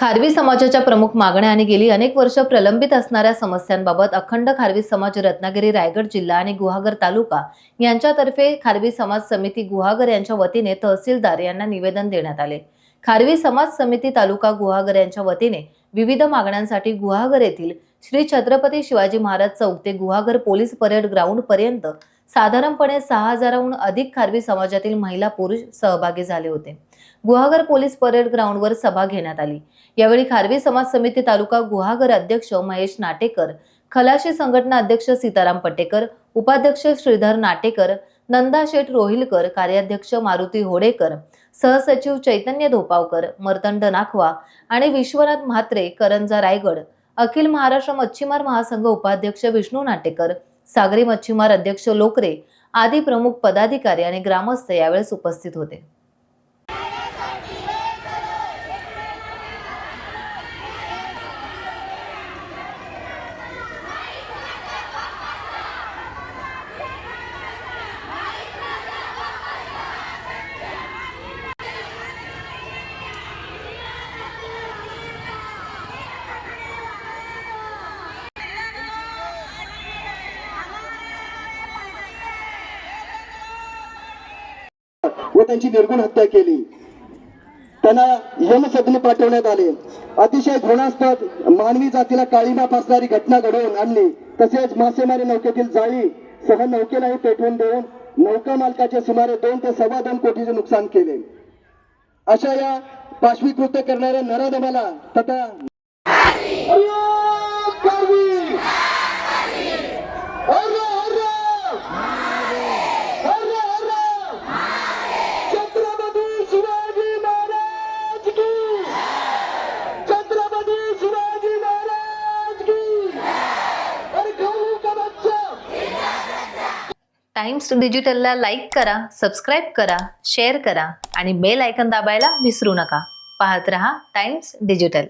खारवी समाजाच्या प्रमुख मागण्या आणि गेली अनेक वर्ष प्रलंबित असणाऱ्या समस्यांबाबत अखंड खारवी समाज रत्नागिरी रायगड जिल्हा आणि गुहागर तालुका यांच्यातर्फे खारवी समाज समिती गुहागर यांच्या वतीने तहसीलदार यांना निवेदन देण्यात आले। खारवी समाज समिती तालुका गुहागर यांच्या वतीने विविध मागण्यांसाठी गुहागर येथील श्री छत्रपती शिवाजी महाराज चौक ते गुहागर पोलीस परेड ग्राउंड पर्यंत साधारणपणे 6000 हून अधिक खारवी समाजातील महिला पुरुष सहभागी झाले होते। गुहागर पोलीस परेड ग्राउंडवर सभा घेण्यात आली। यावेळी खारवी समाज समिती तालुका गुहागर अध्यक्ष महेश नाटेकर, खलाशी संघटना अध्यक्ष सीताराम पटेकर, उपाध्यक्ष श्रीधर नाटेकर, नंदा शेठ रोहिलकर, कार्याध्यक्ष मारुती होडेकर, सहसचिव चैतन्य धोपावकर, मर्तंड नाखवा आणि विश्वनाथ म्हात्रे, करंजा रायगड, अखिल महाराष्ट्र मच्छीमार महासंघ उपाध्यक्ष विष्णू नाटेकर, सागरी मच्छीमार अध्यक्ष लोकरे आदी प्रमुख पदाधिकारी आणि ग्रामस्थ यावेळेस उपस्थित होते। व त्यांची निर्गुण हत्या केली। त्यांना यमसदनी पाठवण्यात आले। अतिशय घृणास्पद मानवी जातीला काळीमा फासणारी घटना घडवून आणली। तसेच मासेमारी नौकेतील जाळी सह नौकेलाही पेटवून देऊन नौका मालकाचे सुमारे 2 ते 2.25 कोटीचे नुकसान केले। अशा या पाशवी कृत्य करणाऱ्या नराधमाला तथा टाइम्स डिजिटलला लाईक करा, सबस्क्राइब करा, शेअर करा आणि बेल आयकॉन दाबायला विसरू नका। पाहत रहा टाइम्स डिजिटल।